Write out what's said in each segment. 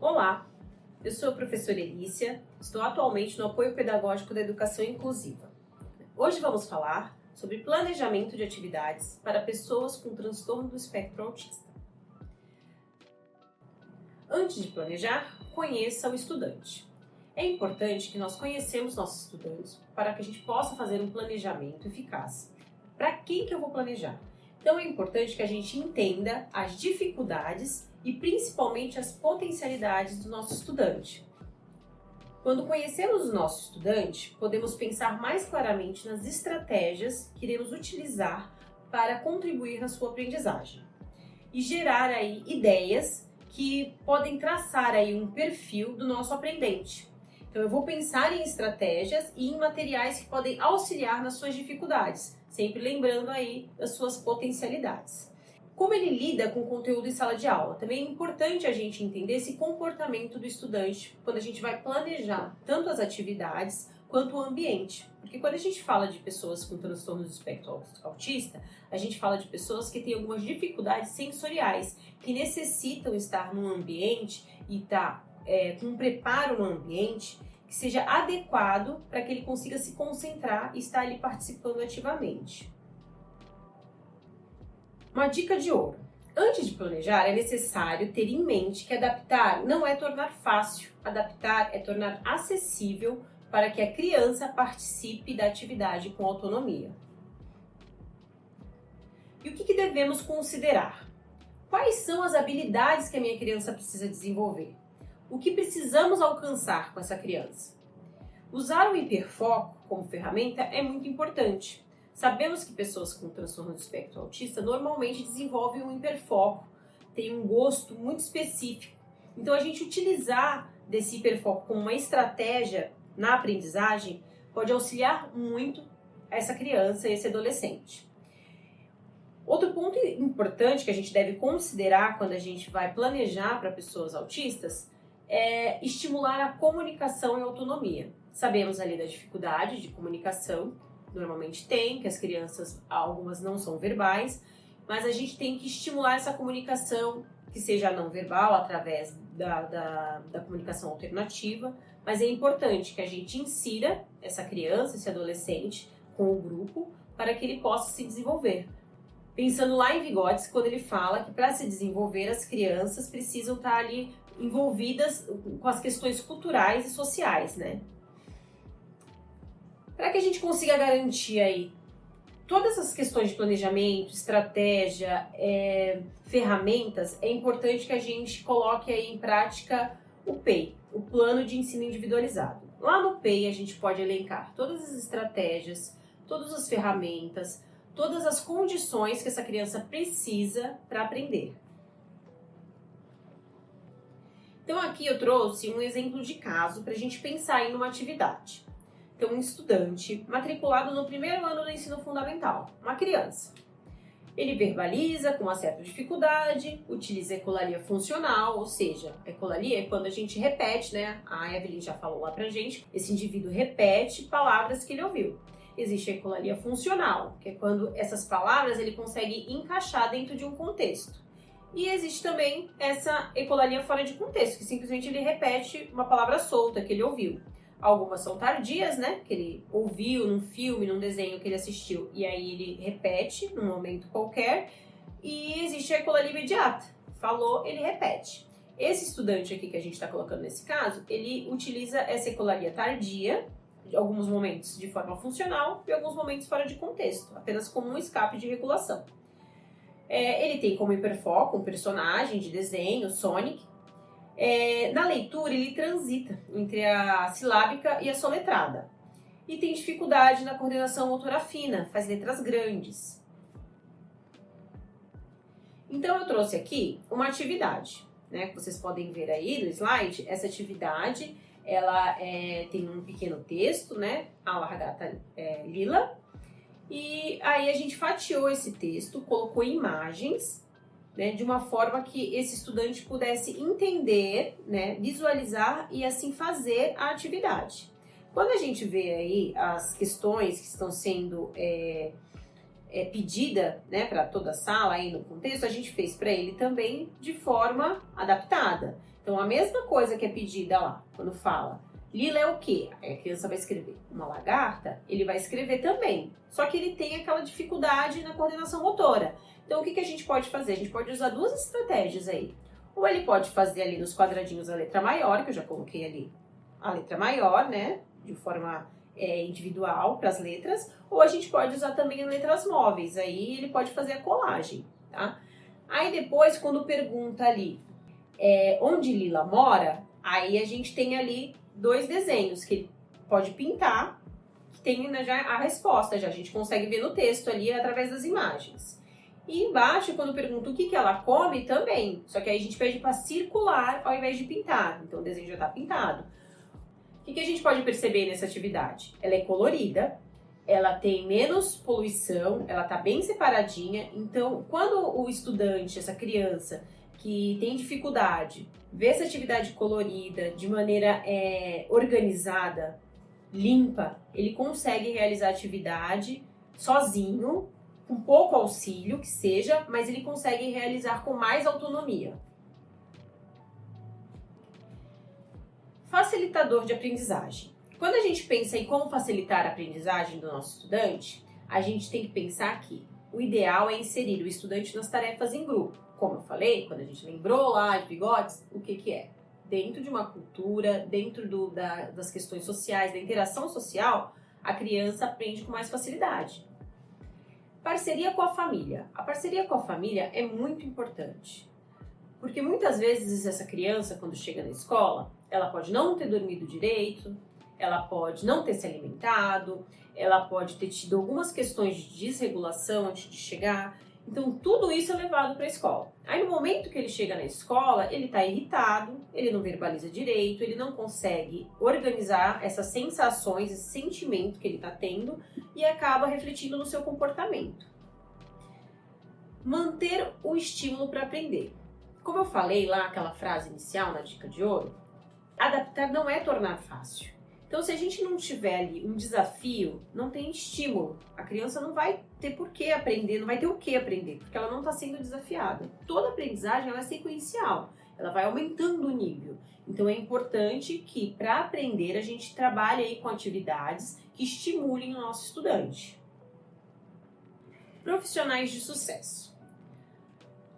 Olá, eu sou a professora Elícia, estou atualmente no apoio pedagógico da educação inclusiva. Hoje vamos falar sobre planejamento de atividades para pessoas com transtorno do espectro autista. Antes de planejar, conheça o estudante. É importante que nós conhecemos nossos estudantes para que a gente possa fazer um planejamento eficaz. Para quem que eu vou planejar? Então é importante que a gente entenda as dificuldades e principalmente as potencialidades do nosso estudante. Quando conhecemos o nosso estudante, podemos pensar mais claramente nas estratégias que iremos utilizar para contribuir na sua aprendizagem e gerar aí ideias que podem traçar aí um perfil do nosso aprendente. Então eu vou pensar em estratégias e em materiais que podem auxiliar nas suas dificuldades, sempre lembrando aí das suas potencialidades. Como ele lida com o conteúdo em sala de aula? Também é importante a gente entender esse comportamento do estudante quando a gente vai planejar tanto as atividades quanto o ambiente. Porque quando a gente fala de pessoas com transtorno do espectro autista, a gente fala de pessoas que têm algumas dificuldades sensoriais, que necessitam estar num ambiente e estar com um preparo no ambiente que seja adequado para que ele consiga se concentrar e estar ali participando ativamente. Uma dica de ouro. Antes de planejar, é necessário ter em mente que adaptar não é tornar fácil, adaptar é tornar acessível para que a criança participe da atividade com autonomia. E o que devemos considerar? Quais são as habilidades que a minha criança precisa desenvolver? O que precisamos alcançar com essa criança? Usar o hiperfoco como ferramenta é muito importante. Sabemos que pessoas com transtorno do espectro autista normalmente desenvolvem um hiperfoco, têm um gosto muito específico. Então a gente utilizar desse hiperfoco como uma estratégia na aprendizagem pode auxiliar muito essa criança e esse adolescente. Outro ponto importante que a gente deve considerar quando a gente vai planejar para pessoas autistas é estimular a comunicação e autonomia. Sabemos ali da dificuldade de comunicação, normalmente tem, que as crianças, algumas não são verbais, mas a gente tem que estimular essa comunicação que seja não verbal através da comunicação alternativa, mas é importante que a gente insira essa criança, esse adolescente com o grupo para que ele possa se desenvolver. Pensando lá em Vygotsky, quando ele fala que para se desenvolver as crianças precisam estar ali envolvidas com as questões culturais e sociais, né? Para que a gente consiga garantir aí todas as questões de planejamento, estratégia, ferramentas, é importante que a gente coloque aí em prática o PEI, o Plano de Ensino Individualizado. Lá no PEI a gente pode elencar todas as estratégias, todas as ferramentas, todas as condições que essa criança precisa para aprender. Então aqui eu trouxe um exemplo de caso para a gente pensar em uma atividade. Então um estudante matriculado no primeiro ano do ensino fundamental, uma criança. Ele verbaliza com uma certa dificuldade, utiliza ecolalia funcional, ou seja, ecolalia é quando a gente repete, né? A Evelyn já falou lá pra gente, esse indivíduo repete palavras que ele ouviu. Existe a ecolalia funcional, que é quando essas palavras ele consegue encaixar dentro de um contexto. E existe também essa ecolalia fora de contexto, que simplesmente ele repete uma palavra solta que ele ouviu. Algumas são tardias, né? Que ele ouviu num filme, num desenho que ele assistiu, e aí ele repete num momento qualquer. E existe a ecolalia imediata. Falou, ele repete. Esse estudante aqui que a gente está colocando nesse caso, ele utiliza essa ecolalia tardia, em alguns momentos de forma funcional e alguns momentos fora de contexto, apenas como um escape de regulação. Ele tem como hiperfoco um personagem de desenho, Sonic. Na leitura, ele transita entre a silábica e a soletrada. E tem dificuldade na coordenação motora fina, faz letras grandes. Então, eu trouxe aqui uma atividade, né, que vocês podem ver aí no slide. Essa atividade, ela tem um pequeno texto, né, a largata lila. E aí a gente fatiou esse texto, colocou imagens, né, de uma forma que esse estudante pudesse entender, né, visualizar e assim fazer a atividade. Quando a gente vê aí as questões que estão sendo pedida, né, para toda a sala aí no contexto, a gente fez para ele também de forma adaptada. Então, a mesma coisa que é pedida lá, quando fala Lila é o quê? Aí a criança vai escrever uma lagarta, ele vai escrever também. Só que ele tem aquela dificuldade na coordenação motora. Então, o que a gente pode fazer? A gente pode usar duas estratégias aí. Ou ele pode fazer ali nos quadradinhos a letra maior, que eu já coloquei ali a letra maior, né? De forma individual para as letras. Ou a gente pode usar também letras móveis. Aí ele pode fazer a colagem, tá? Aí depois, quando pergunta ali onde Lila mora, aí a gente tem ali 2 desenhos que ele pode pintar, que tem, né, já a resposta, já a gente consegue ver no texto ali através das imagens. E embaixo, quando pergunta o que ela come, também. Só que aí a gente pede para circular ao invés de pintar. Então o desenho já está pintado. O que a gente pode perceber nessa atividade? Ela é colorida, ela tem menos poluição, ela está bem separadinha. Então, quando o estudante, essa criança que tem dificuldade, vê essa atividade colorida de maneira organizada, limpa, ele consegue realizar a atividade sozinho, com pouco auxílio que seja, mas ele consegue realizar com mais autonomia. Facilitador de aprendizagem. Quando a gente pensa em como facilitar a aprendizagem do nosso estudante, a gente tem que pensar que o ideal é inserir o estudante nas tarefas em grupo. Como eu falei, quando a gente lembrou lá de Bigotes, o que é? Dentro de uma cultura, dentro das questões sociais, da interação social, a criança aprende com mais facilidade. Parceria com a família. A parceria com a família é muito importante. Porque muitas vezes essa criança, quando chega na escola, ela pode não ter dormido direito, ela pode não ter se alimentado, ela pode ter tido algumas questões de desregulação antes de chegar. Então, tudo isso é levado para a escola. Aí, no momento que ele chega na escola, ele está irritado, ele não verbaliza direito, ele não consegue organizar essas sensações, esse sentimento que ele está tendo e acaba refletindo no seu comportamento. Manter o estímulo para aprender. Como eu falei lá, aquela frase inicial na dica de ouro, adaptar não é tornar fácil. Então, se a gente não tiver ali um desafio, não tem estímulo. A criança não vai ter por que aprender, não vai ter o que aprender, porque ela não está sendo desafiada. Toda aprendizagem ela é sequencial, ela vai aumentando o nível. Então, é importante que, para aprender, a gente trabalhe aí com atividades que estimulem o nosso estudante. Profissionais de sucesso.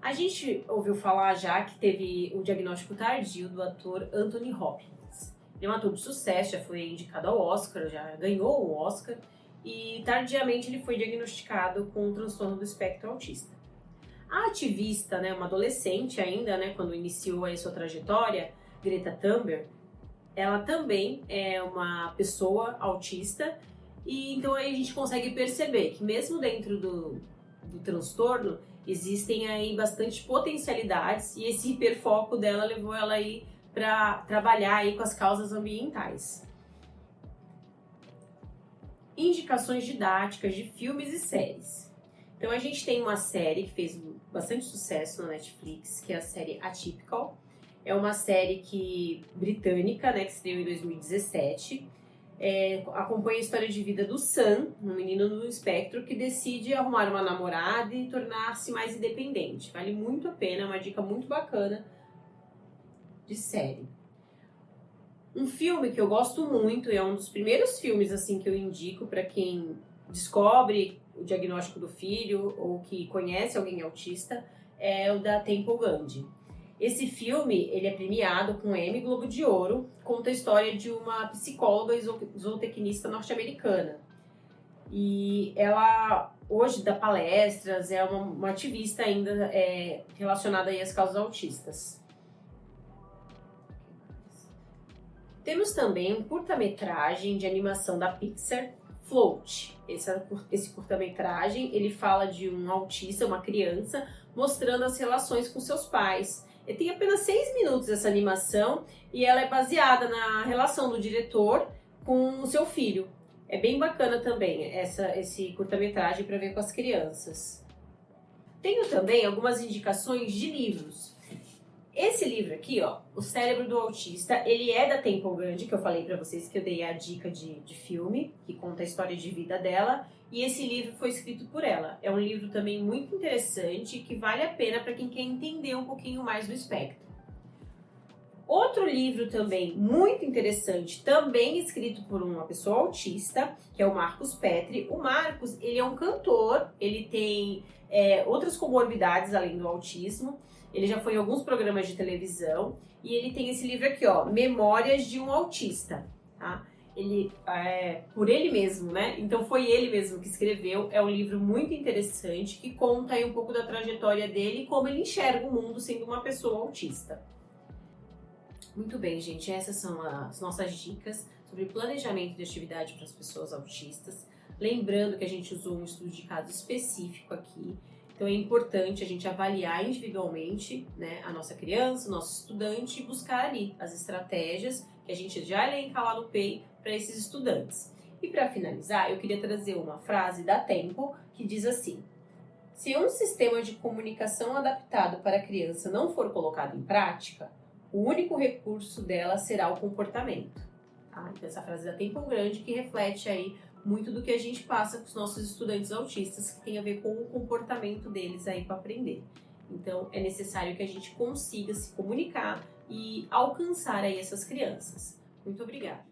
A gente ouviu falar já que teve o diagnóstico tardio do ator Anthony Hopkins. Ele é um ator de sucesso, já foi indicado ao Oscar, já ganhou o Oscar e tardiamente ele foi diagnosticado com um transtorno do espectro autista. A ativista, né, uma adolescente ainda, né, quando iniciou a sua trajetória, Greta Thunberg, ela também é uma pessoa autista e então aí a gente consegue perceber que mesmo dentro do transtorno existem aí bastante potencialidades e esse hiperfoco dela levou ela aí para trabalhar aí com as causas ambientais. Indicações didáticas de filmes e séries. Então a gente tem uma série que fez bastante sucesso na Netflix, que é a série Atypical. É uma série britânica, né, que estreou em 2017. Acompanha a história de vida do Sam, um menino no espectro que decide arrumar uma namorada e tornar-se mais independente. Vale muito a pena, é uma dica muito bacana de série. Um filme que eu gosto muito, é um dos primeiros filmes assim que eu indico para quem descobre o diagnóstico do filho ou que conhece alguém autista, é o da Temple Grandin. Esse filme, ele é premiado com Emmy Globo de Ouro, conta a história de uma psicóloga zootecnista norte-americana. E ela hoje dá palestras, é uma ativista ainda relacionada aí às causas autistas. Temos também um curta-metragem de animação da Pixar, Float. Esse curta-metragem, ele fala de um autista, uma criança, mostrando as relações com seus pais. Ele tem apenas 6 minutos essa animação e ela é baseada na relação do diretor com o seu filho. É bem bacana também esse curta-metragem para ver com as crianças. Tenho também algumas indicações de livros. Esse livro aqui, ó, O Cérebro do Autista, ele é da Temple Grandin, que eu falei pra vocês que eu dei a dica de filme, que conta a história de vida dela, e esse livro foi escrito por ela. É um livro também muito interessante, que vale a pena para quem quer entender um pouquinho mais do espectro. Outro livro também muito interessante, também escrito por uma pessoa autista, que é o Marcus Petri. O Marcus, ele é um cantor, ele tem outras comorbidades além do autismo. Ele já foi em alguns programas de televisão e ele tem esse livro aqui, ó, Memórias de um Autista, tá? Ele por ele mesmo, né? Então foi ele mesmo que escreveu. É um livro muito interessante que conta aí um pouco da trajetória dele e como ele enxerga o mundo sendo uma pessoa autista. Muito bem, gente, essas são as nossas dicas sobre planejamento de atividade para as pessoas autistas. Lembrando que a gente usou um estudo de caso específico aqui, então é importante a gente avaliar individualmente, né, a nossa criança, o nosso estudante e buscar ali as estratégias que a gente já elenca lá no PEI para esses estudantes. E para finalizar, eu queria trazer uma frase da Temple que diz assim: se um sistema de comunicação adaptado para a criança não for colocado em prática, o único recurso dela será o comportamento. Tá? Então essa frase da Temple Grandin que reflete aí muito do que a gente passa com os nossos estudantes autistas, que tem a ver com o comportamento deles aí para aprender. Então é necessário que a gente consiga se comunicar e alcançar aí essas crianças. Muito obrigada!